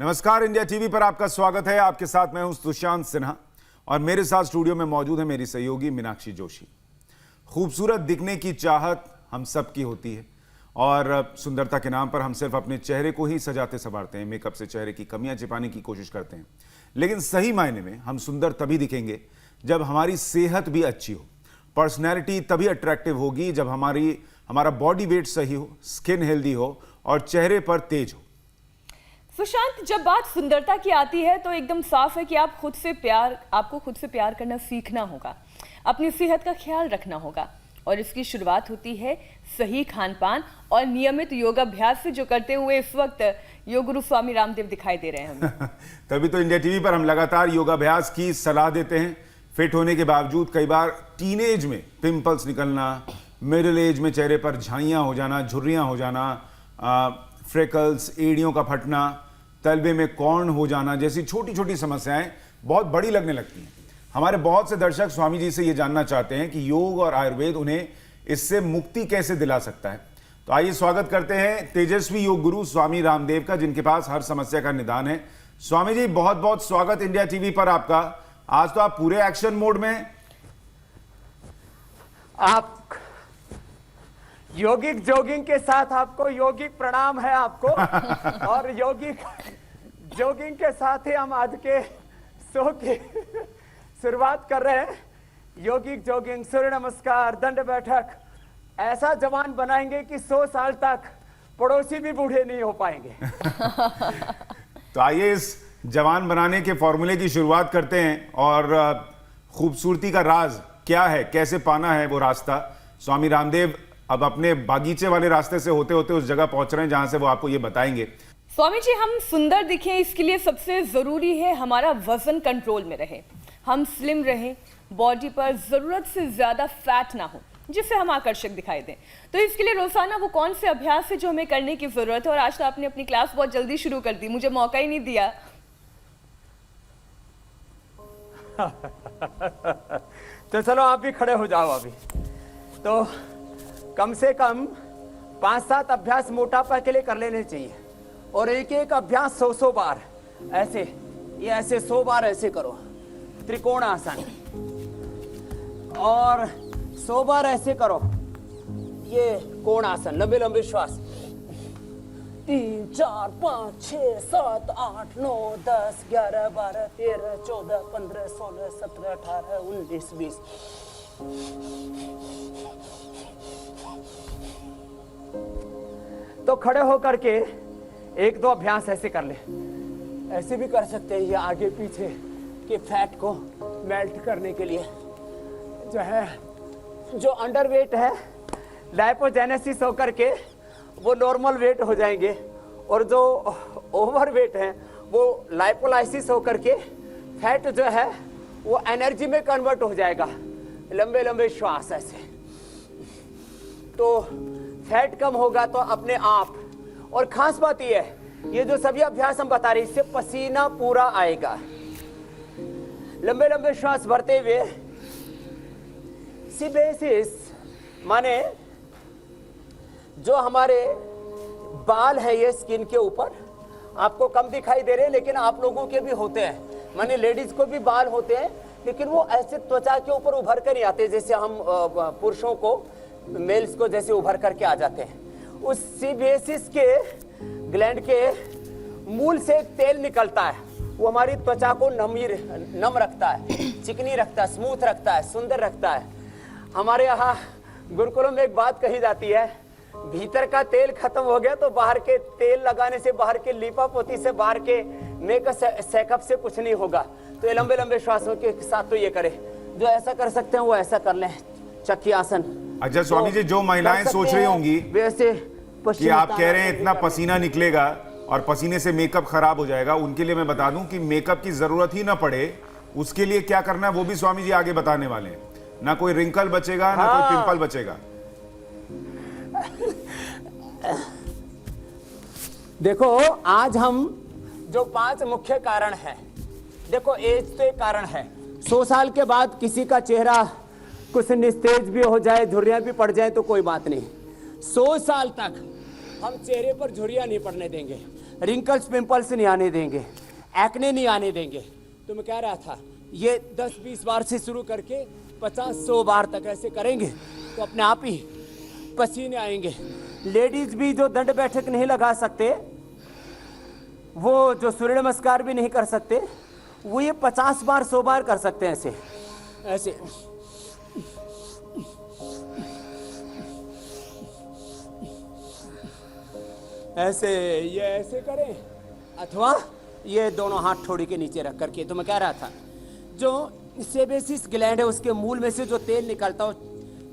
नमस्कार, India TV पर आपका स्वागत है। आपके साथ मैं हूं सुशांत सिन्हा और मेरे साथ स्टूडियो में मौजूद है मेरी सहयोगी मीनाक्षी जोशी। खूबसूरत दिखने की चाहत हम सब की होती है और सुंदरता के नाम पर हम सिर्फ अपने चेहरे को ही सजाते संवारते हैं, मेकअप से चेहरे की कमियां छिपाने की कोशिश करते हैं। लेकिन सही मायने में हम सुंदर तभी दिखेंगे जब हमारी सेहत भी अच्छी हो। पर्सनैलिटी तभी अट्रैक्टिव होगी जब हमारा बॉडी वेट सही हो, स्किन हेल्दी हो और चेहरे पर तेज हो। सुशांत, जब बात सुंदरता की आती है तो एकदम साफ है कि आपको खुद से प्यार करना सीखना होगा, अपनी सेहत का ख्याल रखना होगा और इसकी शुरुआत होती है सही खान पान और नियमित योगाभ्यास से, जो करते हुए इस वक्त योग गुरु स्वामी रामदेव दिखाई दे रहे हैं हमें। तभी तो इंडिया टीवी पर हम लगातार योगाभ्यास की सलाह देते हैं। फिट होने के बावजूद कई बार टीनेज में पिंपल्स निकलना, मिडिल एज में चेहरे पर झाइयाँ हो जाना, झुर्रियाँ हो जाना, फ्रेकल्स, एड़ियों का फटना, तलबे में कॉर्न हो जाना जैसी छोटी छोटी समस्याएं बहुत बड़ी लगने लगती हैं। हमारे बहुत से दर्शक स्वामी जी से ये जानना चाहते हैं कि योग और आयुर्वेद उन्हें इससे मुक्ति कैसे दिला सकता है। तो आइए स्वागत करते हैं तेजस्वी योग गुरु स्वामी रामदेव का, जिनके पास हर समस्या का निदान है। स्वामी जी, बहुत बहुत स्वागत इंडिया टीवी पर आपका। आज तो आप पूरे एक्शन मोड में। आप योगिक जोगिंग के साथ आपको योगिक प्रणाम है आपको और योगिक जोगिंग के साथ ही हम आज के शो की शुरुआत कर रहे हैं। योगिक जोगिंग, सूर्य नमस्कार, दंड बैठक ऐसा जवान बनाएंगे कि 100 साल तक पड़ोसी भी बूढ़े नहीं हो पाएंगे। तो आइए इस जवान बनाने के फॉर्मूले की शुरुआत करते हैं और खूबसूरती का राज क्या है, कैसे पाना है वो रास्ता। स्वामी रामदेव अब अपने बागीचे वाले रास्ते से होते होते उस जगह पहुंच रहे हैं जहां से वो आपको ये बताएंगे। स्वामी जी, हम सुंदर दिखें इसके लिए सबसे जरूरी है हमारा वजन कंट्रोल में रहे, हम स्लिम रहें, बॉडी पर जरूरत से ज्यादा फैट ना हो जिससे हम आकर्षक दिखाई दें। तो इसके लिए रोजाना वो कौन से अभ्यास है जो हमें करने की जरूरत है? और आज तो आपने अपनी क्लास बहुत जल्दी शुरू कर दी, मुझे मौका ही नहीं दिया। तो चलो आप भी खड़े हो जाओ अभी। तो कम से कम 5-7 अभ्यास मोटापा के लिए कर लेने चाहिए और एक एक अभ्यास 100 बार ऐसे, ये ऐसे 100 बार ऐसे करो, त्रिकोण आसन, और 100 बार ऐसे करो ये कोण आसन, लंबे लंबे श्वास। 3, 4, 5, 6, 7, 8, 9, 10, 11, 12, 13, 14, 15, 16, 17, 18, 19, 20। तो खड़े होकर के 1-2 अभ्यास ऐसे कर ले। ऐसे भी कर सकते हैं, ये आगे पीछे के फैट को मेल्ट करने के लिए जो है, जो अंडरवेट है लाइपोजेनेसिस होकर के वो नॉर्मल वेट हो जाएंगे और जो ओवरवेट है वो लाइपोलाइसिस होकर के फैट जो है वो एनर्जी में कन्वर्ट हो जाएगा। लंबे लंबे श्वास ऐसे, तो फैट कम होगा तो अपने आप। और खास बात यह है, ये जो सभी अभ्यास हम बता रहे हैं इससे पसीना पूरा आएगा। लंबे लंबे श्वास भरते हुए, सिबेसिस माने जो हमारे बाल है ये स्किन के ऊपर आपको कम दिखाई दे रहे हैं, लेकिन आप लोगों के भी होते हैं, माने लेडीज को भी बाल होते हैं, लेकिन वो ऐसे त्वचा के ऊपर उभर कर नहीं आते जैसे हम पुरुषों को, मेल्स को जैसे उभर करके आ जाते हैं। उस सीबेसिस के ग्लैंड के मूल से एक तेल निकलता है, वो हमारी त्वचा को नम रखता है, चिकनी रखता है, स्मूथ रखता है, सुंदर रखता है। हमारे यहाँ गुरुकुलों में एक बात कही जाती है, भीतर का तेल खत्म हो गया तो बाहर के तेल लगाने से, बाहर के लीपापोती से, बाहर के मेकअप सेकअप से कुछ नहीं होगा। तो ये लंबे लंबे श्वासों के साथ तो ये करें, जो ऐसा कर सकते हैं वो ऐसा कर लें, चक्की आसन। अच्छा स्वामी जी, जो महिलाएं सोच रही होंगी वैसे कि आप कह रहे हैं इतना पसीना निकलेगा और पसीने से मेकअप खराब हो जाएगा, उनके लिए मैं बता दूं कि मेकअप की जरूरत ही ना पड़े, उसके लिए क्या करना है वो भी स्वामी जी आगे बताने वाले हैं। ना कोई रिंकल बचेगा, ना कोई पिंपल बचेगा। देखो आज हम जो 5 मुख्य कारण है, देखो एज तो एक कारण है। 100 साल के बाद किसी का चेहरा कुछ निस्तेज भी हो जाए, झुर्रियां भी पड़ जाए तो कोई बात नहीं। 100 साल तक हम चेहरे पर झुर्रियां नहीं पड़ने देंगे। रिंकल्स पिंपल्स नहीं आने देंगे, एक्ने नहीं आने देंगे। तो मैं कह रहा था ये 10-20 बार से शुरू करके 50-100 बार तक ऐसे करेंगे तो अपने आप ही पसीने आएंगे। लेडीज भी जो दंड बैठक नहीं लगा सकते, वो जो सूर्य नमस्कार भी नहीं कर सकते, वो ये 50 बार 100 बार कर सकते हैं ऐसे ऐसे। ऐसे ये ऐसे करें, अथवा ये दोनों हाथ ठोड़ी के नीचे रख करके। तो मैं कह रहा था जो सेबेसिस ग्लैंड है उसके मूल में से जो तेल निकलता है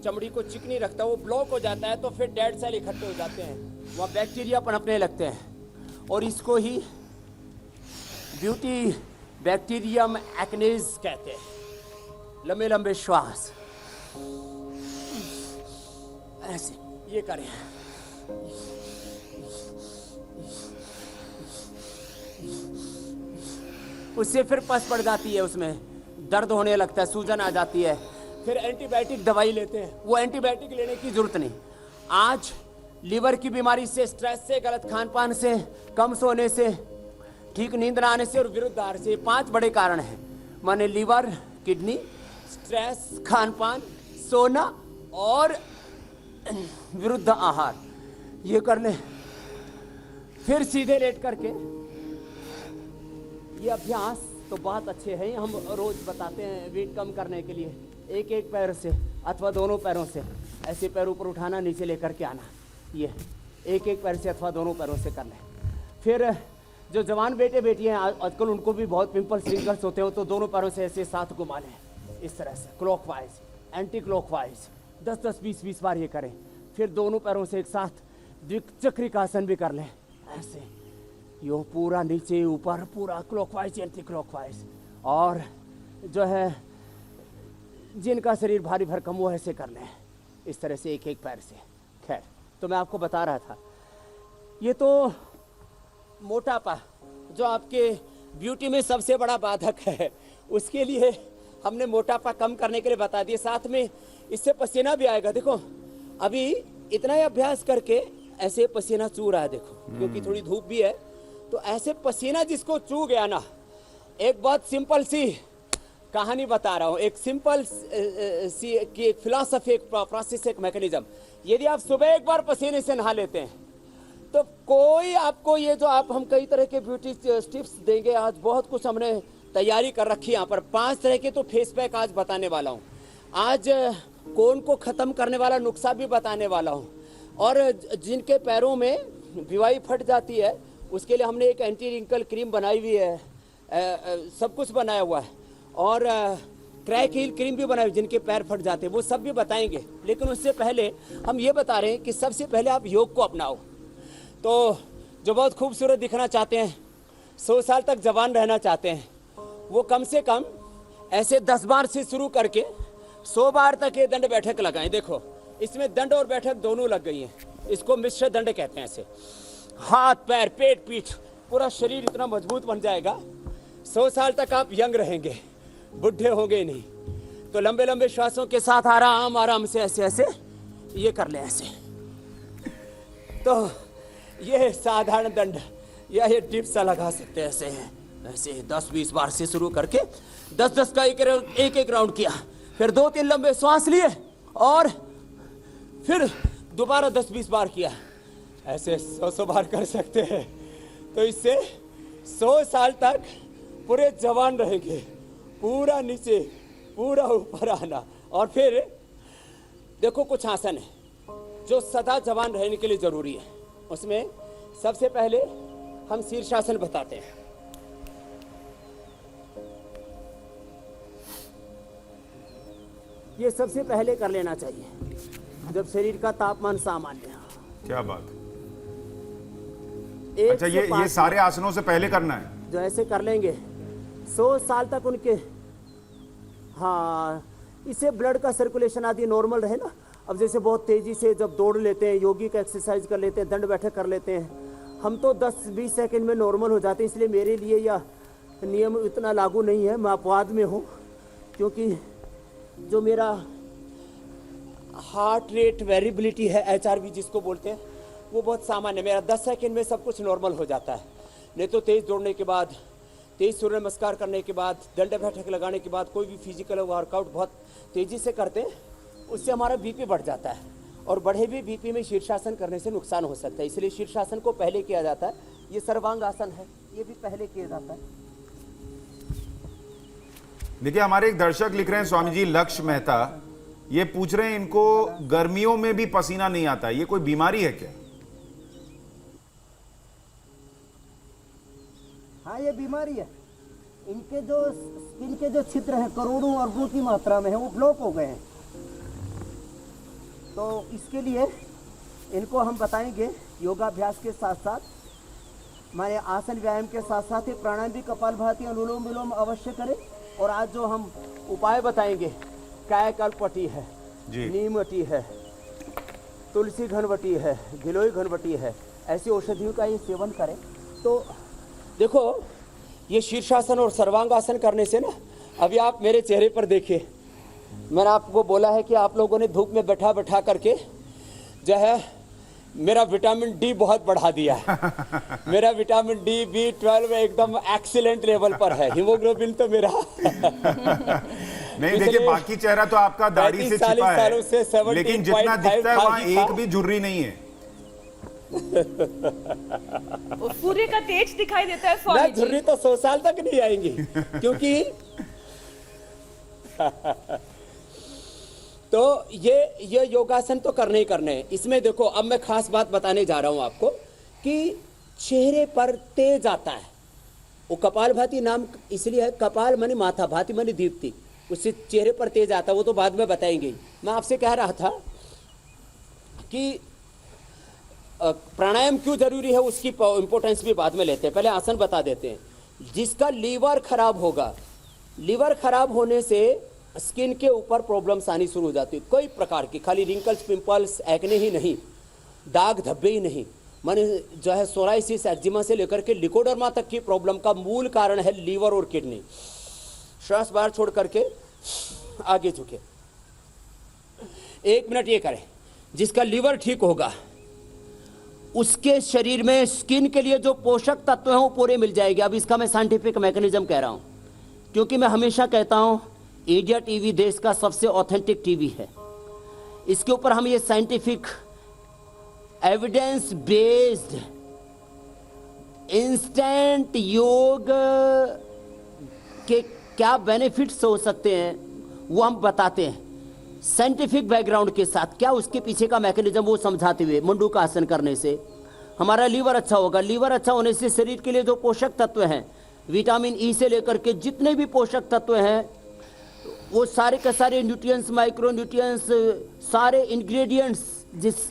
चमड़ी को चिकनी रखता है, वो ब्लॉक हो जाता है तो फिर डेड सेल इकट्ठे हो जाते हैं, वहाँ बैक्टीरिया पनपने लगते हैं और इसको ही ब्यूटी बैक्टीरियम एक्नेज कहते हैं। लंबे लंबे श्वास ऐसे ये करें। उससे फिर पस पड़ जाती है, उसमें दर्द होने लगता है, सूजन आ जाती है, फिर एंटीबायोटिक दवाई लेते हैं। वो एंटीबायोटिक लेने की जरूरत नहीं। आज लीवर की बीमारी से, स्ट्रेस से, गलत खान पान से, कम सोने से, ठीक नींद ना आने से और विरुद्ध आहार से 5 बड़े कारण हैं। माने लीवर, किडनी, स्ट्रेस, खान पान, सोना और विरुद्ध आहार। ये कर लें, फिर सीधे लेट करके। ये अभ्यास तो बहुत अच्छे हैं, हम रोज बताते हैं वेट कम करने के लिए। एक एक पैर से अथवा दोनों पैरों से ऐसे पैर ऊपर उठाना, नीचे लेकर के आना। ये एक एक पैर से अथवा दोनों पैरों से कर लें। फिर जो जवान बेटे बेटियां हैं आजकल, उनको भी बहुत पिंपल्स रिंकल्स होते हो, तो दोनों पैरों से ऐसे साथ घुमा लें, इस तरह से क्लॉकवाइज, एंटी क्लॉकवाइज 10-10, 20-20 बार ये करें। फिर दोनों पैरों से एक साथ द्विचक्रिकासन भी कर लें, ऐसे यो पूरा नीचे ऊपर, पूरा क्लॉकवाइज एंटी क्लॉकवाइज। और जो है जिनका शरीर भारी भरकम वो ऐसे कर लें, इस तरह से एक एक पैर से। खैर, तो मैं आपको बता रहा था, ये तो मोटापा जो आपके ब्यूटी में सबसे बड़ा बाधक है, उसके लिए हमने मोटापा कम करने के लिए बता दिए। साथ में इससे पसीना भी आएगा। देखो अभी इतना ही अभ्यास करके ऐसे पसीना चू रहा है, देखो, क्योंकि थोड़ी धूप भी है, तो ऐसे पसीना जिसको चू गया ना, एक बहुत सिंपल सी कहानी बता रहा हूँ, एक सिंपल सी की एक फिलॉसफी, एक प्रोसेस, एक मैकेनिज्म। यदि आप सुबह एक बार पसीने से नहा लेते हैं तो कोई आपको ये जो आप हम कई तरह के ब्यूटी टिप्स देंगे, आज बहुत कुछ हमने तैयारी कर रखी है यहाँ पर। 5 तरह के तो फेस पैक आज बताने वाला हूँ, आज कोन को ख़त्म करने वाला नुस्खा भी बताने वाला हूँ। और जिनके पैरों में भिवाई फट जाती है उसके लिए हमने एक एंटी रिंकल क्रीम बनाई हुई है, सब कुछ बनाया हुआ है। और क्रैक हील क्रीम भी बनाई हुई, जिनके पैर फट जाते हैं, वो सब भी बताएंगे। लेकिन उससे पहले हम ये बता रहे हैं कि सबसे पहले आप योग को अपनाओ। तो जो बहुत खूबसूरत दिखना चाहते हैं, 100 साल तक जवान रहना चाहते हैं, वो कम से कम ऐसे 10 बार से शुरू करके 100 बार तक ये दंड बैठक लगाएं। देखो इसमें दंड और बैठक दोनों लग गई हैं, इसको मिश्र दंड कहते हैं। ऐसे हाथ, पैर, पेट, पीठ, पूरा शरीर इतना मजबूत बन जाएगा, 100 साल तक आप यंग रहेंगे, बुढ़े होंगे नहीं। तो लंबे लंबे श्वासों के साथ आराम आराम से ऐसे ऐसे ये कर ले ऐसे। तो ये साधारण दंड या ये टिप्स लगा सकते हैं ऐसे हैं, ऐसे 10-20 बार से शुरू करके 10-10 का एक एक राउंड किया, फिर 2-3 लंबे श्वास लिए और फिर दोबारा 10-20 बार किया। ऐसे 100 बार कर सकते हैं। तो इससे 100 साल तक पूरे जवान रहेंगे, पूरा नीचे पूरा ऊपर आना। और फिर देखो कुछ आसन है जो सदा जवान रहने के लिए जरूरी है। उसमें सबसे पहले हम शीर्षासन बताते हैं। ये सबसे पहले कर लेना चाहिए जब शरीर का तापमान सामान्य हो। क्या बात है। अच्छा, ये सारे आसनों से पहले करना है। जो ऐसे कर लेंगे 100 साल तक उनके, हाँ, इससे ब्लड का सर्कुलेशन आदि नॉर्मल रहे ना। अब जैसे बहुत तेजी से जब दौड़ लेते हैं, योगी का एक्सरसाइज कर लेते हैं, दंड बैठक कर लेते हैं, हम तो 10-20 सेकंड में नॉर्मल हो जाते हैं। इसलिए मेरे लिए यह नियम इतना लागू नहीं है, मैं अपवाद में हूँ, क्योंकि जो मेरा हार्ट रेट वेरिएबिलिटी है, HRV जिसको बोलते हैं, वो बहुत सामान्य है। मेरा 10 सेकंड में सब कुछ नॉर्मल हो जाता है। नहीं तो तेज दौड़ने के बाद, तेज सूर्य नमस्कार करने के बाद, दंड बैठक लगाने के बाद, कोई भी फिजिकल वर्कआउट बहुत तेजी से करते हैं, उससे हमारा बीपी बढ़ जाता है, और बढ़े भी बीपी में शीर्षासन करने से नुकसान हो सकता है। इसलिए शीर्षासन को पहले किया जाता है। ये सर्वांग आसन है, ये भी पहले किया जाता है। देखिए, हमारे एक दर्शक लिख रहे हैं स्वामी जी, लक्ष्य मेहता, ये पूछ रहे हैं इनको गर्मियों में भी पसीना नहीं आता, ये कोई बीमारी है क्या? हाँ, ये बीमारी है। इनके जो स्किन के जो छिद्र हैं करोड़ों अरबों की मात्रा में है, वो ब्लॉक हो गए हैं। तो इसके लिए इनको हम बताएंगे योगाभ्यास के साथ साथ, माने आसन व्यायाम के साथ साथ ही प्राणायाम भी, कपालभाति, अनुलोम विलोम अवश्य करें। और आज जो हम उपाय बताएंगे, कायाकल्पवटी है, जी। नीमवटी है, तुलसी घनवटी है, गिलोय घनवटी है, ऐसी औषधियों का ये सेवन करें। तो देखो, ये शीर्षासन और सर्वांगासन करने से ना, अभी आप मेरे चेहरे पर देखिए, मैंने आपको बोला है कि आप लोगों ने धूप में बैठा बैठा करके जो है मेरा विटामिन डी बहुत बढ़ा दिया है। मेरा विटामिन डी, B12 एकदम एक्सीलेंट लेवल पर है। हीमोग्लोबिन तो मेरा नहीं, देखिए, बाकी चेहरा तो आपका दाढ़ी से छिपा है, लेकिन जितना दिखता है वहां एक भी झुर्री नहीं है। सूर्य का तेज दिखाई देता है ना, स्वामी जी। झुर्री तो 100 साल तक नहीं आएंगी, क्योंकि तो ये योगासन तो करने ही करने हैं। इसमें देखो, अब मैं खास बात बताने जा रहा हूं आपको कि चेहरे पर तेज आता है। वो कपालभाति नाम इसलिए है, कपाल माने माथा, भाति माने दीप्ति, उससे चेहरे पर तेज आता है। वो तो बाद में बताएंगे। मैं आपसे कह रहा था कि प्राणायाम क्यों जरूरी है, उसकी इंपॉर्टेंस भी बाद में लेते हैं, पहले आसन बता देते हैं। जिसका लीवर खराब होगा, लीवर खराब होने से स्किन के ऊपर प्रॉब्लम्स आनी शुरू हो जाती है, कई प्रकार की, खाली रिंकल्स, पिंपल्स, एक्ने ही नहीं, दाग धब्बे ही नहीं, माने जो है सोराइसिस, एक्जिमा से लेकर के लिकोडर्मा तक की प्रॉब्लम का मूल कारण है लीवर और किडनी। श्वास बाहर छोड़ करके आगे झुके, 1 मिनट ये करें। जिसका लीवर ठीक होगा, उसके शरीर में स्किन के लिए जो पोषक तत्व हैं वो पूरे मिल जाएंगे। अब इसका मैं साइंटिफिक मैकेनिज्म कह रहा हूं, क्योंकि मैं हमेशा कहता हूं इंडिया टीवी देश का सबसे ऑथेंटिक टीवी है। इसके ऊपर हम ये साइंटिफिक एविडेंस बेस्ड इंस्टेंट योग के क्या बेनिफिट्स हो सकते हैं वो हम बताते हैं, साइंटिफिक बैकग्राउंड के साथ। क्या उसके पीछे का मैकेनिज्म वो समझाते हुए, मुंडू का आसन करने से हमारा लीवर अच्छा होगा। लीवर अच्छा होने से शरीर के लिए जो पोषक तत्व हैं, विटामिन ई से लेकर के जितने भी पोषक तत्व हैं, वो सारे के सारे न्यूट्रिएंट्स, माइक्रो न्यूट्रिएंट्स, सारे इंग्रेडिएंट्स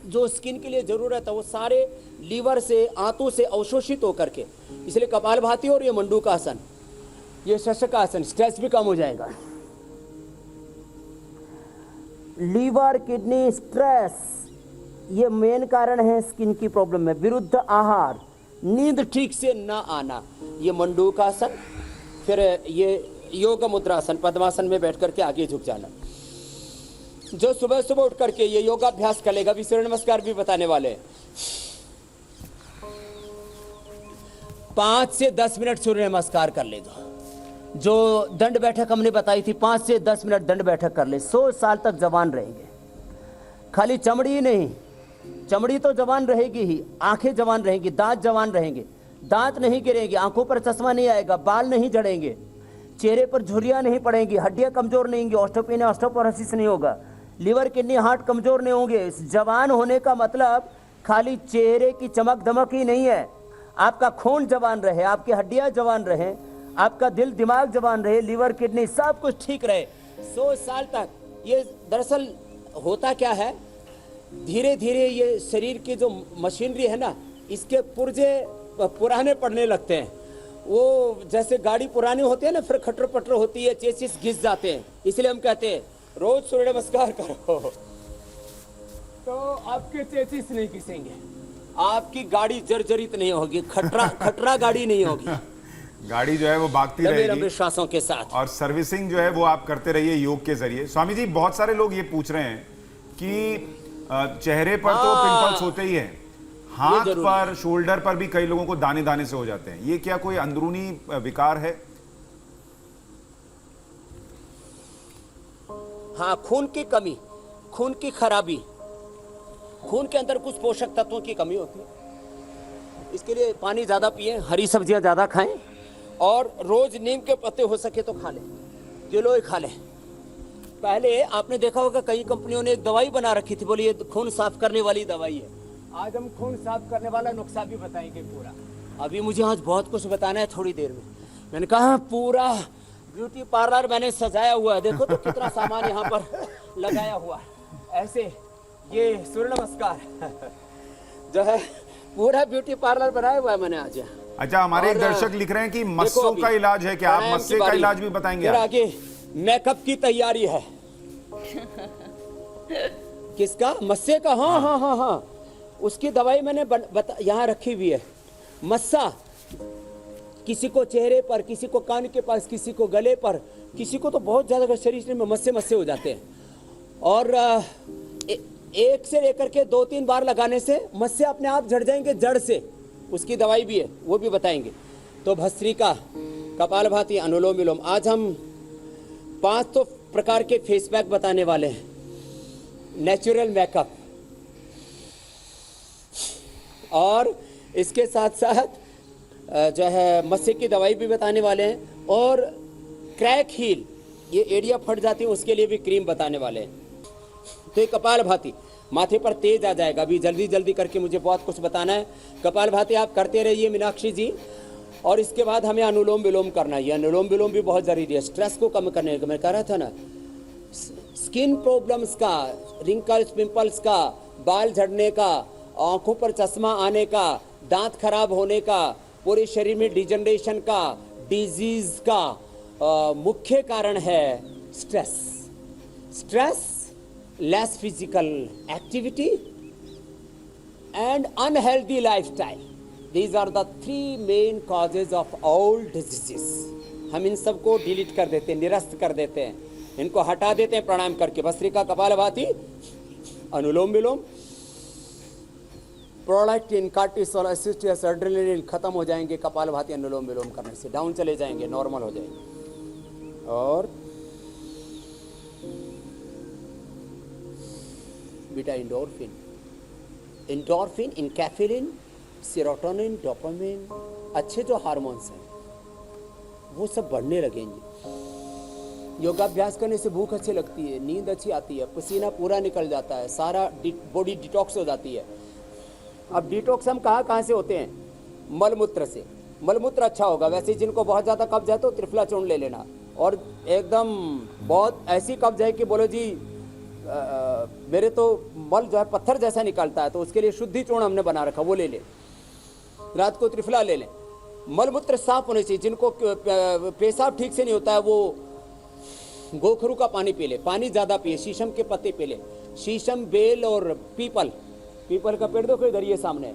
जो स्किन के लिए जरूरत है, वो सारे लीवर से, आंतों से अवशोषित होकर के, इसलिए कपालभाति और ये मुंडू का आसन, ये शशक आसन, स्ट्रेस भी कम हो जाएगा। लीवर, किडनी, स्ट्रेस, ये मेन कारण है स्किन की प्रॉब्लम में। विरुद्ध आहार, नींद ठीक से ना आना, ये मुंडू का आसन। फिर ये योग मुद्रासन, पद्मासन में बैठ करके आगे झुक जाना। जो सुबह सुबह उठ करके ये योगाभ्यास करेगा, अभी सूर्य नमस्कार भी बताने वाले हैं। 5 से 10 मिनट सूर्य नमस्कार कर लेगा। जो दंड बैठक हमने बताई थी, 5 से 10 मिनट दंड बैठक कर ले, 100 साल तक जवान रहेंगे। खाली चमड़ी ही नहीं, चमड़ी तो जवान रहेगी ही, आंखें जवान रहेंगी, दांत जवान रहेंगे, दांत नहीं गिरेंगे, आंखों पर चश्मा नहीं आएगा, बाल नहीं झड़ेंगे, चेहरे पर झुर्रियां नहीं पड़ेंगी, हड्डियां कमजोर नहीं होंगी, ऑस्टियोपेनिया, ऑस्टियोपोरोसिस नहीं होगा, लीवर, किडनी, हार्ट कमजोर नहीं होंगे। जवान होने का मतलब खाली चेहरे की चमक दमक ही नहीं है, आपका खून जवान रहे, आपकी हड्डियां जवान रहे, आपका दिल दिमाग जवान रहे, लीवर, किडनी सब कुछ ठीक रहे 100 साल तक। ये दरअसल होता क्या है, धीरे धीरे ये शरीर की जो मशीनरी है ना, इसके पुर्जे पुराने पड़ने लगते हैं। वो जैसे गाड़ी पुरानी होती है ना, फिर खटर पटर होती है, चेसिस घिस जाते हैं। इसलिए हम कहते हैं रोज सूर्य नमस्कार करो तो आपके चेसिस नहीं घिसेंगे, आपकी गाड़ी जर्जरित नहीं होगी, खटरा गाड़ी नहीं होगी, गाड़ी जो है वो भागती रहेगी श्वासों के साथ। और सर्विसिंग जो है वो आप करते रहिए योग के जरिए। स्वामी जी, बहुत सारे लोग ये पूछ रहे हैं कि चेहरे पर तो पिंपल्स होते ही हैं, हाथ जरूरी पर, शोल्डर पर भी कई लोगों को दाने दाने से हो जाते हैं, ये क्या कोई अंदरूनी विकार है? हाँ, खून की कमी, खून की खराबी, खून के अंदर कुछ पोषक तत्वों की कमी होती है। इसके लिए पानी ज़्यादा पिएं, हरी सब्जियां ज़्यादा खाएं और रोज नीम के पत्ते हो सके तो खा लें, गिलोय खा लें। पहले आपने देखा होगा कई कंपनियों ने एक दवाई बना रखी थी, बोली ये खून साफ करने वाली दवाई है। आज हम खून साफ करने वाला नुस्खा भी बताएंगे पूरा। अभी मुझे आज बहुत कुछ बताना है थोड़ी देर में। मैंने कहा पूरा ब्यूटी पार्लर मैंने सजाया हुआ है, देखो तो कितना सामान यहाँ पर लगाया हुआ है। ऐसे ये सूर्य नमस्कार जो है पूरा ब्यूटी पार्लर बनाया हुआ है मैंने आज। अच्छा, हमारे एक और दर्शक लिख रहे हैं कि देखो मस्सों अभी का इलाज है, क्या आप प्राणायाम की मस्से का बारी। इलाज भी बताएंगे फिर आप? आगे मेकअप की तैयारी है। किसका? मस्से का। हाँ हाँ हाँ हाँ, उसकी दवाई मैंने यहाँ रखी हुई है। मस्सा किसी को चेहरे पर, किसी को कान के पास, किसी को गले पर, किसी को तो बहुत ज्यादा शरीर में मस्से मस्से हो जाते हैं। और एक से लेकर के 2-3 बार लगाने से मस्से अपने आप झड़ जाएंगे जड़ से। उसकी दवाई भी है, वो भी बताएंगे। तो भस्त्रिका, कपालभाति, अनुलोम विलोम। आज हम 5 तो प्रकार के फेस पैक बताने वाले हैं। नेचुरल मेकअप, और इसके साथ साथ जो है मस्से की दवाई भी बताने वाले हैं। और क्रैक हील, ये एरिया फट जाती है उसके लिए भी क्रीम बताने वाले हैं। तो ये कपालभाति, माथे पर तेज आ जाएगा। अभी जल्दी जल्दी करके मुझे बहुत कुछ बताना है। कपालभाति आप करते रहिए मीनाक्षी जी। और इसके बाद हमें अनुलोम विलोम करना है। अनुलोम विलोम भी बहुत जरूरी है स्ट्रेस को कम करने का। मैं कह रहा था ना, स्किन प्रॉब्लम्स का, रिंकल्स, पिंपल्स का, बाल झड़ने का, आंखों पर चश्मा आने का, दांत खराब होने का, पूरे शरीर में डिजनरेशन का, डिजीज का मुख्य कारण है stress. Stress, less physical activity and unhealthy lifestyle, these are the 3 main causes of all diseases. हम इन सबको डिलीट कर देते हैं, निरस्त कर देते हैं, इनको हटा देते हैं प्राणायाम करके। भस्त्रिका, कपालभाति, अनुलोम विलोम। प्रोलैक्टिन, कार्टिसोल, एसिस्टियस, एड्रेनालिन खत्म हो जाएंगे कपालभाति अनुलोम विलोम करने से, डाउन चले जाएंगे, नॉर्मल हो जाएंगे। और beta endorphin, endorphin, enkephalin, serotonin, dopamine, अच्छे जो हार्मोन्स हैं वो सब बढ़ने लगेंगे। योगाभ्यास करने से भूख अच्छी लगती है, नींद अच्छी आती है, पसीना पूरा निकल जाता है, सारा बॉडी डिटॉक्स हो जाती है। अब डिटॉक्स हम कहाँ से होते हैं? मलमूत्र से। मलमूत्र अच्छा होगा। वैसे जिनको बहुत ज़्यादा कब्ज है तो त्रिफला चूर्ण ले लेना। और एकदम बहुत ऐसी कब्ज है कि बोलो जी मेरे तो मल जो है पत्थर जैसा निकलता है, तो उसके लिए शुद्धि चूर्ण हमने बना रखा, वो ले ले। रात को त्रिफला ले लें। मलमूत्र साफ होने चाहिए। जिनको पेशाब ठीक से नहीं होता है वो गोखरू का पानी पी ले, पानी ज़्यादा पिए, शीशम के पत्ते पी ले। शीशम, बेल और पीपल, पीपल का पेड़ देखो इधर ये सामने,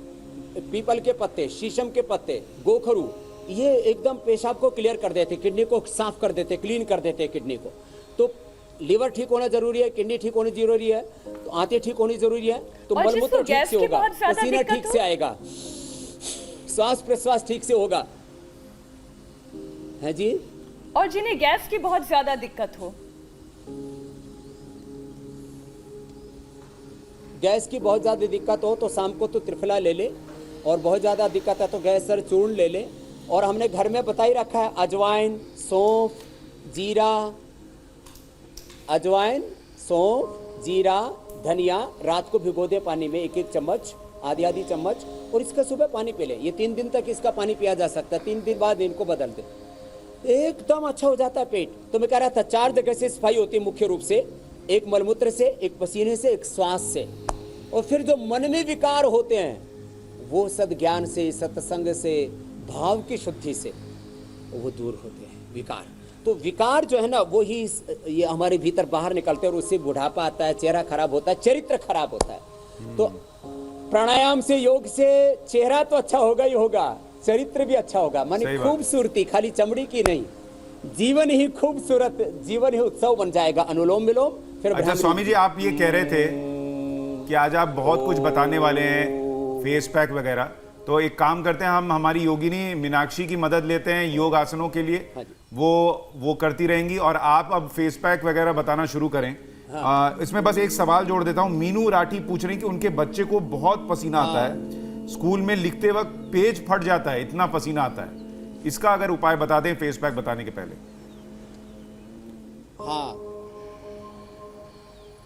पीपल के पत्ते, शीशम के पत्ते, गोखरू, ये एकदम पेशाब को क्लियर कर देते, किडनी को साफ कर देते, क्लीन कर देते किडनी को। तो लीवर ठीक होना जरूरी है, किडनी ठीक होनी जरूरी है, तो आंतें ठीक होनी जरूरी है, तो मलमूत्र ठीक से होगा, पसीना ठीक से आएगा, श्वास प्रश्वास ठीक से होगा, है जी। और जिन्हें गैस की बहुत ज्यादा दिक्कत हो, गैस की बहुत ज़्यादा दिक्कत हो तो शाम को तो त्रिफला ले ले, और बहुत ज़्यादा दिक्कत है तो गैस सर चूर्ण ले ले। और हमने घर में बता ही रखा है, अजवाइन, सौंफ, जीरा, अजवाइन, सौंफ, जीरा, धनिया, रात को भिगो दे पानी में 1-1 चम्मच, आधी चम्मच, और इसका सुबह पानी पी ले। ये 3 दिन तक इसका पानी पिया जा सकता है। 3 दिन बाद इनको बदल दे, एकदम अच्छा हो जाता है पेट। तो मैं कह रहा था 4 जगह से सफाई होती है मुख्य रूप से, एक मलमूत्र से, एक पसीने से, एक श्वास से। और फिर जो मन में विकार होते हैं वो सद्ज्ञान से, सत्संग से, भाव की शुद्धि से वो दूर होते हैं विकार। तो विकार जो है ना वो ही ये हमारे भीतर बाहर निकलते हैं और उससे बुढ़ापा आता है, चेहरा खराब होता है, चरित्र खराब होता है। तो प्राणायाम से, योग से चेहरा तो अच्छा होगा ही होगा, चरित्र भी अच्छा होगा। माने खूबसूरती खाली चमड़ी की नहीं, जीवन ही खूबसूरत, जीवन ही उत्सव बन जाएगा। अनुलोम विलोम। फिर अच्छा स्वामी जी, आप ये कह रहे थे कि आज आप बहुत कुछ बताने वाले हैं, फेस पैक वगैरह। तो एक काम करते हैं, हम हमारी योगिनी मीनाक्षी की मदद लेते हैं योग आसनों के लिए। हाँ जी। वो करती रहेंगी और आप अब फेस पैक वगैरह बताना शुरू करें। इसमें बस एक सवाल जोड़ देता हूं। मीनू राठी पूछ रही कि उनके बच्चे को बहुत पसीना आता है, स्कूल में लिखते वक्त पेज फट जाता है, इतना पसीना आता है। इसका अगर उपाय बता दें फेस पैक बताने के पहले। हाँ,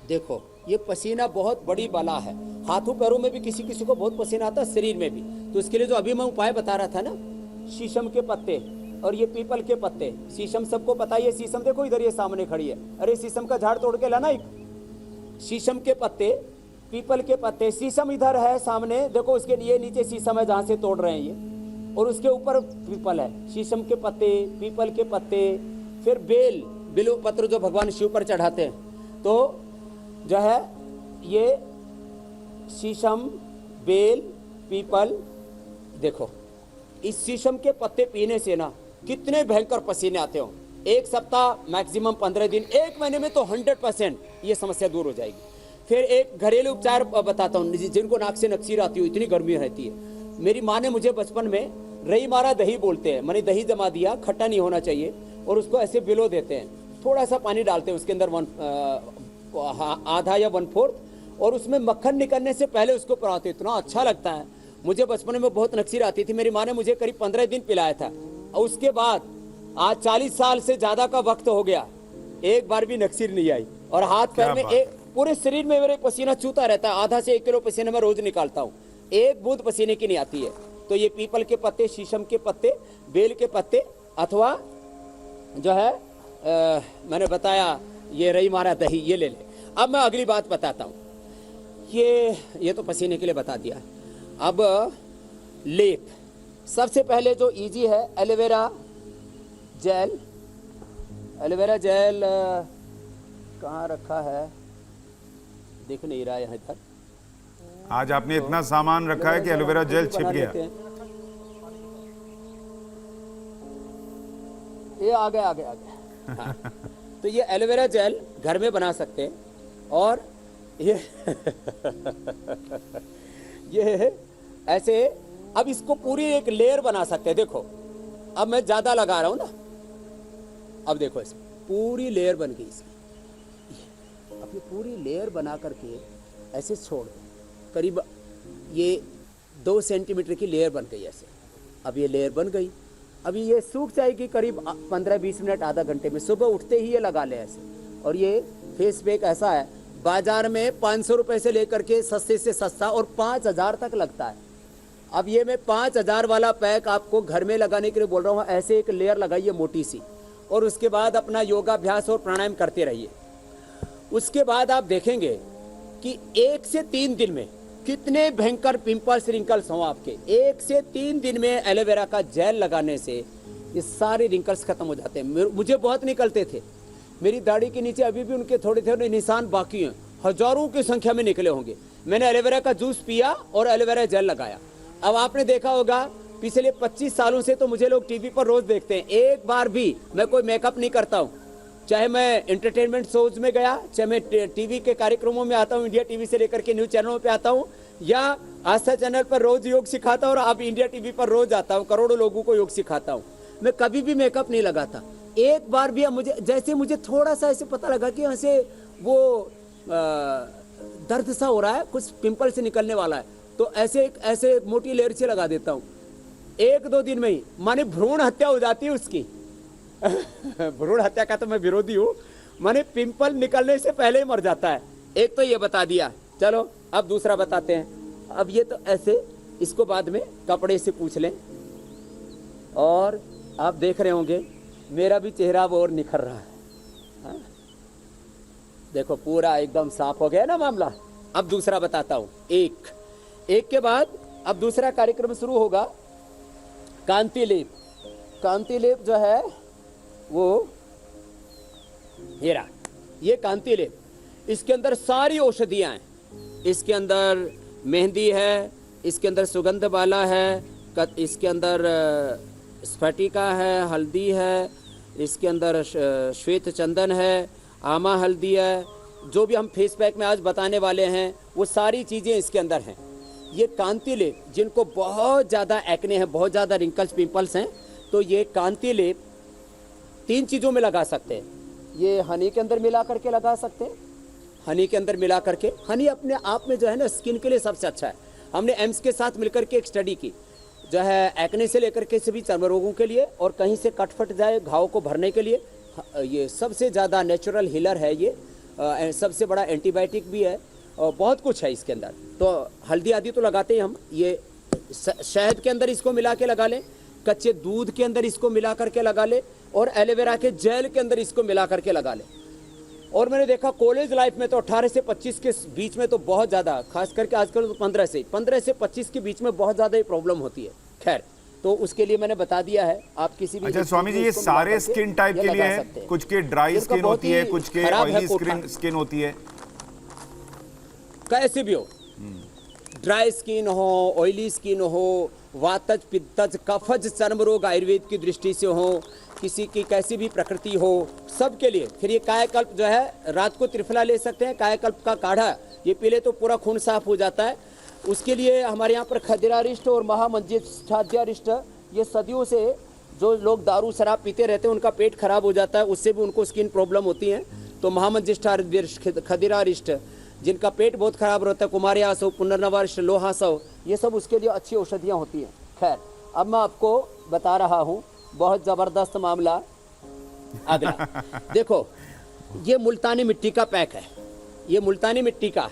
देखो ये पसीना बहुत बड़ी बला है। हाथों पैरों में भी किसी किसी को बहुत पसीना आता है, शरीर में भी। तो इसके लिए जो अभी मैं उपाय बता रहा था ना, शीशम के पत्ते और ये पीपल के पत्ते। शीशम सबको पता है, ये शीशम देखो इधर ये सामने खड़ी है। अरे शीशम का झाड़ तोड़ के लाना एक। शीशम के पत्ते, पीपल के पत्ते। शीशम इधर है सामने, देखो उसके लिए नीचे शीशम है जहाँ से तोड़ रहे हैं ये, और उसके ऊपर पीपल है। शीशम के पत्ते, पीपल के पत्ते, फिर बेल, बिल्व पत्र जो भगवान शिव पर चढ़ाते हैं। तो जो है ये शीशम, बेल, पीपल, देखो इस शीशम के पत्ते पीने से ना कितने भयंकर पसीने आते हो। एक सप्ताह मैक्सिमम 15 दिन, एक महीने में तो 100% ये समस्या दूर हो जाएगी। फिर एक घरेलू उपचार बताता हूँ, जिनको नाक से नक्सीर आती हो, इतनी गर्मी रहती है। मेरी माँ ने मुझे बचपन में रई मारा दही बोलते हैं, मैंने दही जमा दिया, खट्टा नहीं होना चाहिए, और उसको ऐसे बिलो देते हैं, थोड़ा सा पानी डालते हैं उसके अंदर आधा या 1/4, और उसमें मक्खन निकलने से पहले उसको पिलाते। इतना अच्छा लगता है। मुझे बचपन में बहुत नक्सीर आती थी, मेरी माँ ने मुझे करीब 15 दिन पिलाया था। और उसके बाद आज 40 साल से ज्यादा का वक्त हो गया, एक बार भी नक्सीर नहीं आई। और हाथ पैर में एक, पूरे शरीर में मेरे पसीना चूता रहता है। आधा से 1 किलो पसीना मैं रोज निकालता हूँ, एक बूंद पसीने की नहीं आती है। तो ये पीपल के पत्ते, शीशम के पत्ते, बेल के पत्ते, अथवा जो है मैंने बताया ये रई मारा दही, ये ले ले। अब मैं अगली बात बताता हूँ। ये तो पसीने के लिए बता दिया। अब लेप, सबसे पहले जो इजी है, एलोवेरा जेल। एलोवेरा जेल कहाँ रखा है, दिख नहीं रहा है यहाँ तक। आज आपने इतना सामान रखा है कि एलोवेरा जेल छिप गया। ये आ गया। हाँ। तो ये एलोवेरा जेल घर में बना सकते हैं। और ये ये ऐसे, अब इसको पूरी एक लेयर बना सकते हैं। देखो अब मैं ज्यादा लगा रहा हूं ना, अब देखो इसमें पूरी लेयर बन गई इसकी। अब ये पूरी लेयर बना करके ऐसे छोड़, करीब ये 2 सेंटीमीटर की लेयर बन गई ऐसे। अब ये लेयर बन गई, अभी ये सूख जाएगी करीब 15-20 मिनट, आधा घंटे में। सुबह उठते ही ये लगा ले ऐसे। और ये फेस पैक ऐसा है, बाजार में 500 रुपए से लेकर के सस्ते से सस्ता और 5000 तक लगता है। अब ये मैं 5000 वाला पैक आपको घर में लगाने के लिए बोल रहा हूँ। ऐसे एक लेयर लगाइए मोटी सी, और उसके बाद अपना योगाभ्यास और प्राणायाम करते रहिए। उसके बाद आप देखेंगे कि 1 से 3 दिन में कितने भयंकर पिंपल्स रिंकल्स हों आपके। 1 से 3 दिन में एलोवेरा का जेल लगाने से ये सारे रिंकल्स खत्म हो जाते हैं। मुझे बहुत निकलते थे, मेरी दाढ़ी के नीचे अभी भी उनके थोड़े थोड़े निशान बाकी हैं, हजारों की संख्या में निकले होंगे। मैंने एलोवेरा का जूस पिया और एलोवेरा जेल लगाया। अब आपने देखा होगा पिछले 25 सालों से तो मुझे लोग टीवी पर रोज देखते हैं। एक बार भी मैं कोई मेकअप नहीं करता हूँ, चाहे मैं एंटरटेनमेंट शोज में गया, चाहे मैं टीवी के कार्यक्रमों में आता हूँ, इंडिया टीवी से लेकर के न्यूज चैनलों पे आता हूँ, या आस्था चैनल पर रोज योग सिखाता हूँ, और अब इंडिया टीवी पर रोज आता हूँ, करोड़ों लोगों को योग सिखाता हूँ। मैं कभी भी मेकअप नहीं लगाता। एक बार भी मुझे, जैसे मुझे थोड़ा सा ऐसे पता लगा कि ऐसे वो दर्द सा हो रहा है, कुछ पिंपल से निकलने वाला है, तो ऐसे मोटी लेयर से लगा देता हूँ। 1-2 दिन में ही माने भ्रूण हत्या हो जाती है उसकी। भ्रूण हत्या का तो मैं विरोधी हूँ, माने पिंपल निकलने से पहले ही मर जाता है। एक तो ये बता दिया, चलो अब दूसरा बताते हैं। अब ये तो ऐसे, इसको बाद में कपड़े से पूछ लें। और आप देख रहे होंगे मेरा भी चेहरा वो और निखर रहा है। हाँ? देखो पूरा एकदम साफ हो गया ना मामला। अब दूसरा बताता हूँ। एक के बाद अब दूसरा कार्यक्रम शुरू होगा, कांति लेप। कांति लेप जो है वो हेरा, ये कांति लेप, इसके अंदर सारी औषधियां हैं। इसके अंदर मेहंदी है, इसके अंदर सुगंध बाला है, इसके अंदर स्फटिका है, हल्दी है, इसके अंदर श्वेत चंदन है, आमा हल्दी है। जो भी हम फेस पैक में आज बताने वाले हैं वो सारी चीज़ें इसके अंदर हैं। ये कांति लेप जिनको बहुत ज़्यादा एक्ने है, बहुत ज़्यादा रिंकल्स पिंपल्स हैं, तो ये कांति लेप 3 चीज़ों में लगा सकते हैं। ये हनी के अंदर मिला करके लगा सकते हैं, हनी के अंदर मिला करके। हनी अपने आप में जो है ना स्किन के लिए सबसे अच्छा है। हमने एम्स के साथ मिलकर के एक स्टडी की जो है एक्ने से लेकर के सभी चर्म रोगों के लिए, और कहीं से कट फट जाए घाव को भरने के लिए ये सबसे ज़्यादा नेचुरल हीलर है। ये सबसे बड़ा एंटीबायोटिक भी है और बहुत कुछ है इसके अंदर। तो हल्दी आदि तो लगाते हैं हम, ये शहद के अंदर इसको मिला के लगा लें, कच्चे दूध के अंदर इसको मिला करके लगा ले, और एलोवेरा के जेल के अंदर इसको मिला करके लगा ले। और मैंने देखा कॉलेज लाइफ में तो 18 से 25 के बीच में तो बहुत ज़्यादा, खास करके आजकल तो 15 से 25 के बीच में बहुत ज़्यादा ये प्रॉब्लम होती है। खैर, तो उसके लिए मैंने बता दिया है, आप किसी भी। अच्छा स्वामी जी, ये सारे स्किन टाइप के लिए है? कुछ के ड्राई स्किन होती है, कुछ के ऑयली स्किन होती है, कैसे भी हो, ड्राई स्किन हो, ऑयली स्किन हो, वातज पित्तज कफज चर्म रोग आयुर्वेद की दृष्टि से हो, किसी की कैसी भी प्रकृति हो, सबके लिए। फिर ये कायाकल्प जो है रात को त्रिफला ले सकते हैं, कायाकल्प का काढ़ा ये पी ले तो पूरा खून साफ हो जाता है। उसके लिए हमारे यहाँ पर खदिरारिष्ट और महामंजिष्ठाध्यारिष्ट, ये सदियों से जो लोग दारू शराब पीते रहते हैं उनका पेट खराब हो जाता है, उससे भी उनको स्किन प्रॉब्लम होती है। तो महामंजिष्ठाध्यारिष्ट, खदिरारिष्ट जिनका पेट बहुत खराब रहता है, कुमारियासव, पुनर्नवारिष्ट, लोहासव, ये सब उसके लिए अच्छी औषधियाँ होती हैं। खैर, अब मैं आपको बता रहा हूँ बहुत ज़बरदस्त मामला अगला। देखो, ये मुल्तानी मिट्टी का पैक है, ये मुल्तानी मिट्टी का।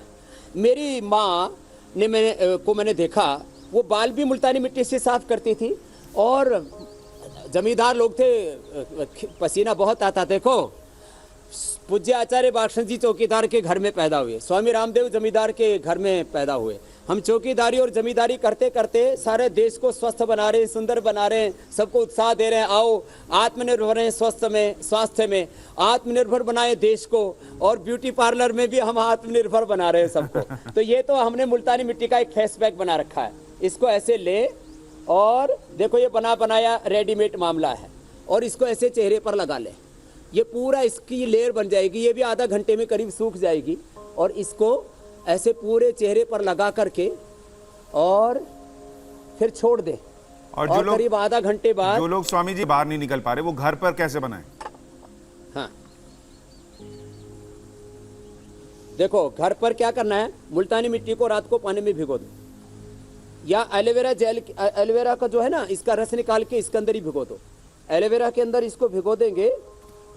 मेरी माँ ने मैंने देखा, वो बाल भी मुल्तानी मिट्टी से साफ करती थी, और जमींदार लोग थे, पसीना बहुत आता। देखो, पूज्य आचार्य बाक्षण जी चौकीदार के घर में पैदा हुए, स्वामी रामदेव जमींदार के घर में पैदा हुए। हम चौकीदारी और जमींदारी करते करते सारे देश को स्वस्थ बना रहे हैं, सुंदर बना रहे हैं, सबको उत्साह दे रहे हैं, आओ आत्मनिर्भर हैं, स्वास्थ्य में आत्मनिर्भर बनाए देश को, और ब्यूटी पार्लर में भी हम आत्मनिर्भर बना रहे हैं सबको। तो ये तो हमने मुल्तानी मिट्टी का एक फेस पैक बना रखा है। इसको ऐसे ले, और देखो ये बना बनाया रेडीमेड मामला है, और इसको ऐसे चेहरे पर लगा ले, ये पूरा इसकी लेयर बन जाएगी, ये भी आधा घंटे में करीब सूख जाएगी। और इसको ऐसे पूरे चेहरे पर लगा करके और फिर छोड़ दे, और जो लोग करीब आधा घंटे बाद, जो लोग स्वामी जी बाहर नहीं निकल पा रहे, वो घर पर कैसे बनाएं? हाँ, देखो घर पर क्या करना है, मुल्तानी मिट्टी को रात को पानी में भिगो दो, या एलोवेरा जेल, एलोवेरा का जो है ना, इसका रस निकाल के इसके अंदर ही भिगो दो। एलोवेरा के अंदर इसको भिगो देंगे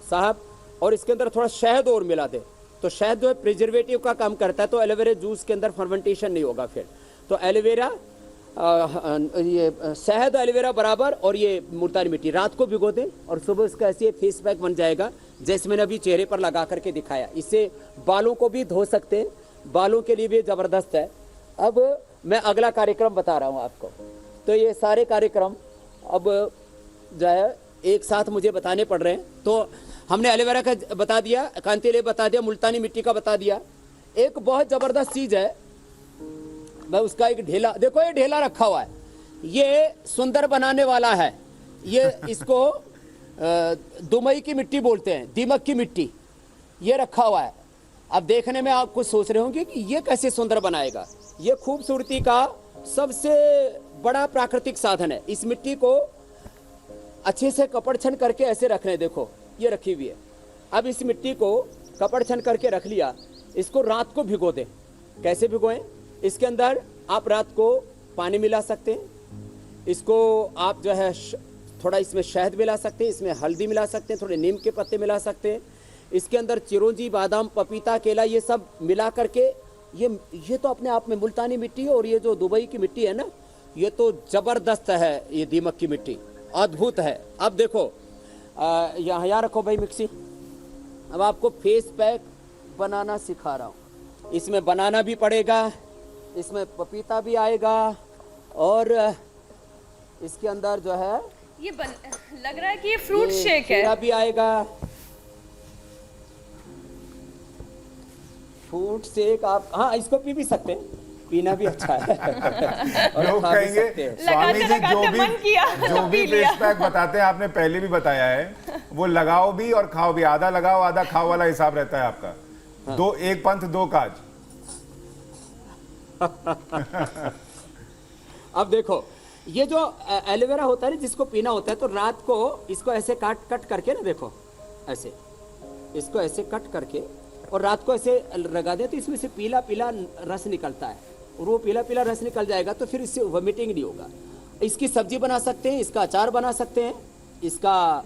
साहब, और इसके अंदर थोड़ा शहद और मिला दे, तो शहद जो है प्रिजर्वेटिव का काम करता है, तो एलोवेरा जूस के अंदर फर्मेंटेशन नहीं होगा। फिर तो एलोवेरा, ये शहद एलोवेरा बराबर, और ये मुल्तानी मिट्टी रात को भिगो दें, और सुबह उसका ऐसे फेस पैक बन जाएगा जैसे मैंने अभी चेहरे पर लगा करके दिखाया। इससे बालों को भी धो सकते हैं, बालों के लिए भी ज़बरदस्त है। अब मैं अगला कार्यक्रम बता रहा हूँ आपको। तो ये सारे कार्यक्रम अब जो है एक साथ मुझे बताने पड़ रहे हैं। तो हमने एलोवेरा का बता दिया, कांति लेप बता दिया, मुल्तानी मिट्टी का बता दिया। एक बहुत ज़बरदस्त चीज़ है, मैं उसका एक ढेला, देखो ये ढेला रखा हुआ है, ये सुंदर बनाने वाला है। ये इसको दुमई की मिट्टी बोलते हैं, दीमक की मिट्टी, ये रखा हुआ है। अब देखने में आप कुछ सोच रहे होंगे कि ये कैसे सुंदर बनाएगा। ये खूबसूरती का सबसे बड़ा प्राकृतिक साधन है। इस मिट्टी को अच्छे से कपड़ छन करके ऐसे रख रहे, देखो ये रखी हुई है। अब इस मिट्टी को कपड़ छन करके रख लिया, इसको रात को भिगो दें। कैसे भिगोएं? इसके अंदर आप रात को पानी मिला सकते हैं, इसको आप जो है थोड़ा इसमें शहद मिला सकते हैं, इसमें हल्दी मिला सकते हैं, थोड़े नीम के पत्ते मिला सकते हैं, इसके अंदर चिरौंजी, बादाम, पपीता, केला, ये सब मिला करके, ये तो अपने आप में मुल्तानी मिट्टी है। और ये जो दुबई की मिट्टी है ना, ये तो ज़बरदस्त है, ये दीमक की मिट्टी अद्भुत है। अब देखो यहाँ रखो भाई मिक्सी। अब आपको फेस पैक बनाना सिखा रहा हूँ। इसमें बनाना भी पड़ेगा, इसमें पपीता भी आएगा, और इसके अंदर जो है ये लग रहा है कि ये फ्रूट शेक है। खीरा भी आएगा, फ्रूट शेक। आप हाँ इसको पी भी सकते हैं, पीना भी अच्छा है। और लोग खा भी कहेंगे सकते हैं। स्वामी जी जो भी पी लिया। फेस पैक बताते हैं, आपने पहले भी बताया है, वो लगाओ भी और खाओ भी, आधा लगाओ आधा खाओ वाला हिसाब रहता है आपका। हाँ। दो, एक पंथ दो काज। अब देखो, ये जो एलोवेरा होता है ना, जिसको पीना होता है, तो रात को इसको ऐसे कट करके ना, देखो ऐसे, इसको ऐसे कट करके और रात को ऐसे लगा दे, तो इसमें से पीला पीला रस निकलता है, और वो पीला पीला रस निकल जाएगा तो फिर इससे वोमिटिंग नहीं होगा। इसकी सब्जी बना सकते हैं, इसका अचार बना सकते हैं, इसका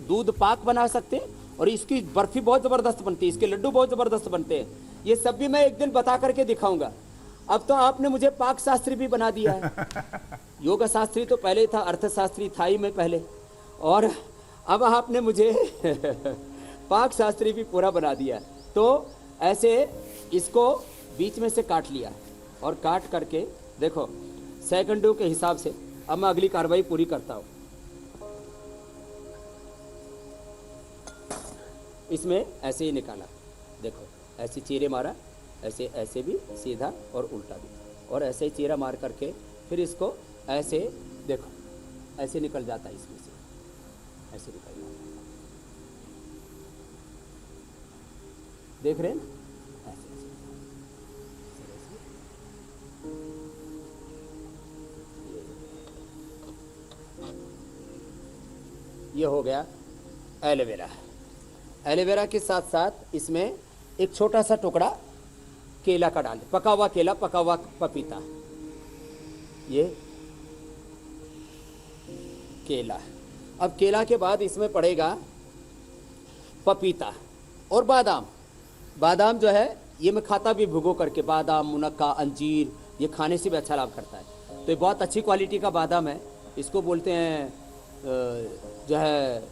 दूध पाक बना सकते हैं, और इसकी बर्फी बहुत ज़बरदस्त बनती है, इसके लड्डू बहुत ज़बरदस्त बनते हैं। ये सब भी मैं एक दिन बता करके दिखाऊंगा। अब तो आपने मुझे पाक शास्त्री भी बना दिया है। योग शास्त्री तो पहले था, अर्थशास्त्री था ही मैं पहले, और अब आपने मुझे पाक शास्त्री भी पूरा बना दिया। तो ऐसे इसको बीच में से काट लिया, और काट करके देखो सेकंडों के हिसाब से अब मैं अगली कार्रवाई पूरी करता हूँ। इसमें ऐसे ही निकाला, देखो ऐसे चीरे मारा, ऐसे ऐसे भी सीधा और उल्टा भी, और ऐसे ही चीरा मार करके फिर इसको ऐसे, देखो ऐसे निकल जाता है, इसमें से ऐसे निकल जाता है, देख रहे हैं ना, ऐसे ये हो गया एलोवेरा। एलोवेरा के साथ साथ इसमें एक छोटा सा टुकड़ा केला का डाल, पका हुआ केला, पका हुआ पपीता, ये केला। अब केला के बाद इसमें पड़ेगा पपीता और बादाम। बादाम जो है ये मैं खाता भी भिगो करके, बादाम, मुनक्का, अंजीर, ये खाने से भी अच्छा लाभ करता है। तो ये बहुत अच्छी क्वालिटी का बादाम है, इसको बोलते हैं जो है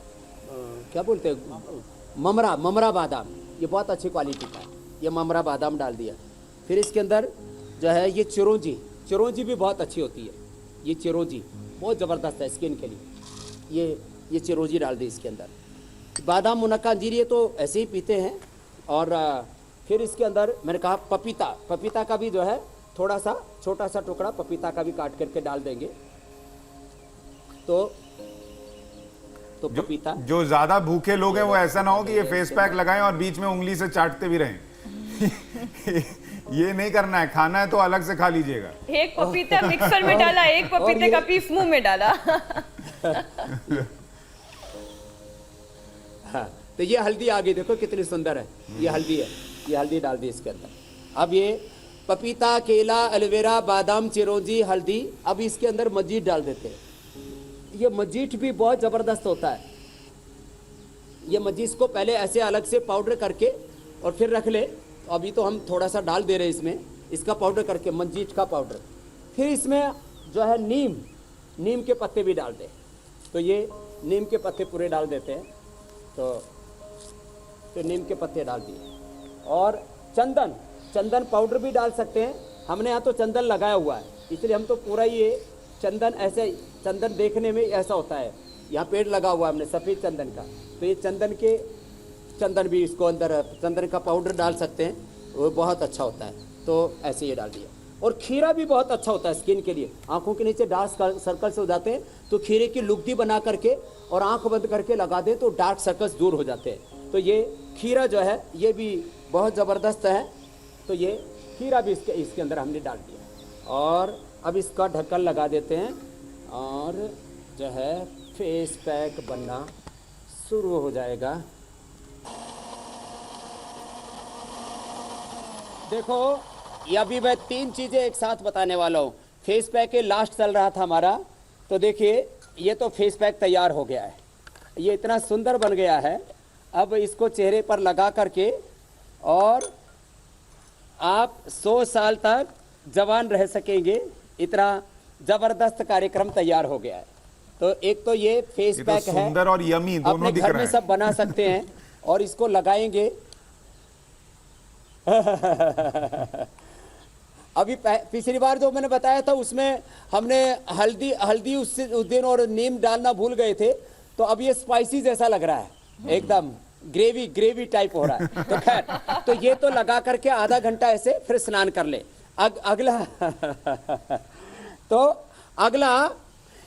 क्या बोलते हैं, ममरा बादाम। ये बहुत अच्छी क्वालिटी का है, ये ममरा बादाम डाल दिया। फिर इसके अंदर जो है ये चिरौंजी भी बहुत अच्छी होती है, ये चिरौंजी बहुत ज़बरदस्त है स्किन के लिए, ये चिरौंजी डाल दी इसके अंदर। बादाम, मुनक्का, अंजीर ये तो ऐसे ही पीते हैं। और फिर इसके अंदर मैंने कहा पपीता का भी जो है थोड़ा सा छोटा सा टुकड़ा पपीता का भी काट करके डाल देंगे। तो पपीता, जो ज्यादा भूखे लोग हैं वो ऐसा ना हो कि ये फेस पैक लगाएं और बीच में उंगली से चाटते भी रहें। ये नहीं करना है, खाना है तो अलग से खा लीजिएगा। एक पपीता मिक्सर में डाला, एक पपीते का पीस मुंह में डाला। हाँ, तो ये हल्दी आ गई, देखो कितनी सुंदर है, ये हल्दी है, ये हल्दी डाल दी इसके अंदर। अब ये पपीता, केला, एलोवेरा, बादाम, चिरौंजी, हल्दी, अब इसके अंदर मजीठ डाल देते हैं। ये मजीठ भी बहुत ज़बरदस्त होता है। ये मजीठ को पहले ऐसे अलग से पाउडर करके और फिर रख ले। अभी तो हम थोड़ा सा डाल दे रहे हैं इसमें, इसका पाउडर करके, मजीठ का पाउडर। फिर इसमें जो है नीम के पत्ते भी डाल दें। तो ये नीम के पत्ते पूरे डाल देते हैं। तो नीम के पत्ते डाल दिए। और चंदन पाउडर भी डाल सकते हैं। हमने यहाँ तो चंदन लगाया हुआ है, इसलिए हम तो पूरा ये चंदन, ऐसे चंदन देखने में ऐसा होता है, यहाँ पेड़ लगा हुआ है हमने सफ़ेद चंदन का, तो ये चंदन भी इसको अंदर, चंदन का पाउडर डाल सकते हैं, वो बहुत अच्छा होता है। तो ऐसे ये डाल दिया। और खीरा भी बहुत अच्छा होता है स्किन के लिए। आंखों के नीचे डार्क सर्कल्स हो जाते हैं, तो खीरे की लुगदी बना करके और आंख बंद करके लगा दें तो डार्क सर्कल्स दूर हो जाते हैं। तो ये खीरा जो है ये भी बहुत ज़बरदस्त है। तो ये खीरा भी इसके अंदर हमने डाल दिया। और अब इसका ढक्कन लगा देते हैं और जो है फेस पैक बनना शुरू हो जाएगा। देखो, ये अभी मैं 3 चीज़ें एक साथ बताने वाला हूँ। फेस पैक के लास्ट चल रहा था हमारा, तो देखिए ये तो फेस पैक तैयार हो गया है, ये इतना सुंदर बन गया है। अब इसको चेहरे पर लगा करके और आप 100 साल तक जवान रह सकेंगे, इतना ज़बरदस्त कार्यक्रम तैयार हो गया है। तो एक तो ये फेस ये पैक तो है, सुंदर और यमी दोनों अपने दिख घर रहे में हैं। सब बना सकते हैं और इसको लगाएंगे। अभी पिछली बार जो मैंने बताया था उसमें हमने हल्दी उस दिन और नीम डालना भूल गए थे, तो अब ये स्पाइसी जैसा लग रहा है, एकदम ग्रेवी टाइप हो रहा है। तो खैर, तो ये तो लगा करके आधा घंटा ऐसे फिर स्नान कर ले। अगला तो अगला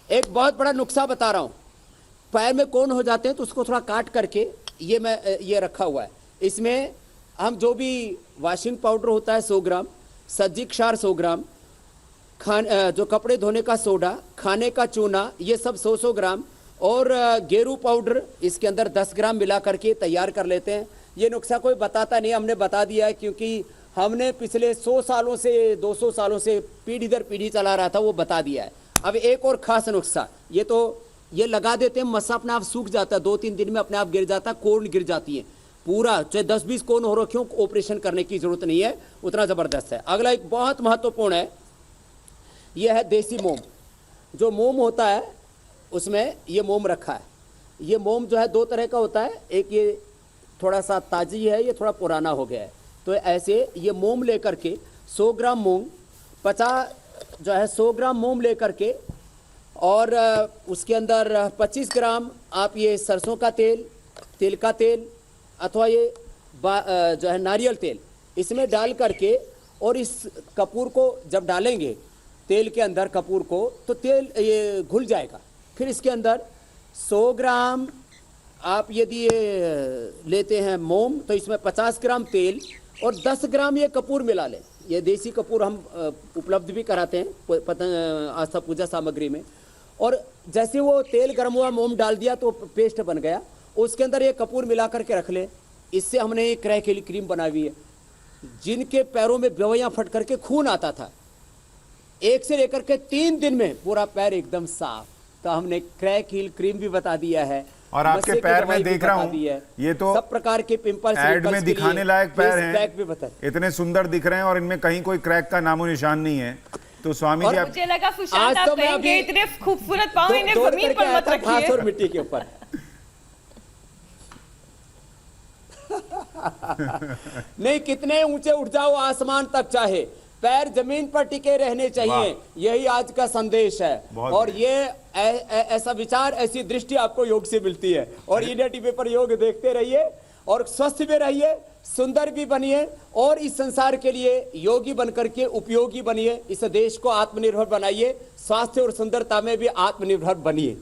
एक बहुत बड़ा नुस्खा बता रहा हूँ। पैर में कोन हो जाते हैं तो उसको थोड़ा काट करके ये रखा हुआ है। इसमें हम जो भी वॉशिंग पाउडर होता है 100 ग्राम, सज्जी क्षार 100 ग्राम, जो कपड़े धोने का सोडा, खाने का चूना, ये सब 100 ग्राम, और गेरू पाउडर इसके अंदर 10 ग्राम मिला करके तैयार कर लेते हैं। ये नुस्खा कोई बताता नहीं, हमने बता दिया है, क्योंकि हमने पिछले 100 सालों से 200 सालों से पीढ़ी दर पीढ़ी चला रहा था, वो बता दिया है। अब एक और खास नुस्खा, ये लगा देते हैं, मस्सा अपने आप सूख जाता है, 2-3 दिन में अपने आप गिर जाता है, कोन गिर जाती है पूरा, चाहे 10-20 कोन हो रखे हो, ऑपरेशन करने की जरूरत नहीं है, उतना जबरदस्त है। अगला एक बहुत महत्वपूर्ण है, यह है देसी मोम। जो मोम होता है उसमें ये मोम रखा है। ये मोम जो है 2 तरह का होता है, एक ये थोड़ा सा ताजी है, ये थोड़ा पुराना हो गया है। तो ऐसे ये मोम लेकर के 100 ग्राम मूंग, 100 ग्राम मोम लेकर के, और उसके अंदर 25 ग्राम आप ये सरसों का तिल का तेल, अथवा ये जो है नारियल तेल, इसमें डाल करके, और इस कपूर को जब डालेंगे तेल के अंदर कपूर को, तो तेल ये घुल जाएगा। फिर इसके अंदर 100 ग्राम आप यदि ये लेते हैं मोम, तो इसमें 50 ग्राम तेल और 10 ग्राम ये कपूर मिला लें। ये देसी कपूर हम उपलब्ध भी कराते हैं आस्था पूजा सामग्री में। और जैसे वो तेल गर्म हुआ, मोम डाल दिया तो पेस्ट बन गया, उसके अंदर ये कपूर मिला करके रख ले। इससे हमने ये क्रय के लिए क्रीम बना हुई है। जिनके पैरों में बेवैया फट करके खून आता था, 1 से लेकर के 3 दिन में पूरा पैर एकदम साफ। तो हमने क्रैक हील क्रीम भी बता दिया है, और आपके पैर में देख रहा हूँ, ये तो सब प्रकार के पिंपल्स एड में दिखाने लायक पैर हैं, भी बता, इतने सुंदर दिख रहे हैं, और इनमें कहीं कोई क्रैक का नामो निशान नहीं है। तो स्वामी जी, मुझे लगा सुशांत आप कहेंगे इतने खूबसूरत पाँव इन्हें जमीन पर मत रखिए, घास और मिट्टी के ऊपर। नहीं, कितने ऊंचे उठ जाओ आसमान तक, चाहे पैर जमीन पर टिके रहने चाहिए, यही आज का संदेश है। और ये ऐसा विचार, ऐसी दृष्टि आपको योग से मिलती है। और इंडिया टीवी पर योग देखते रहिए और स्वस्थ भी रहिए, सुंदर भी बनिए, और इस संसार के लिए योगी बनकर के उपयोगी बनिए। इस देश को आत्मनिर्भर बनाइए, स्वास्थ्य और सुंदरता में भी आत्मनिर्भर बनिए।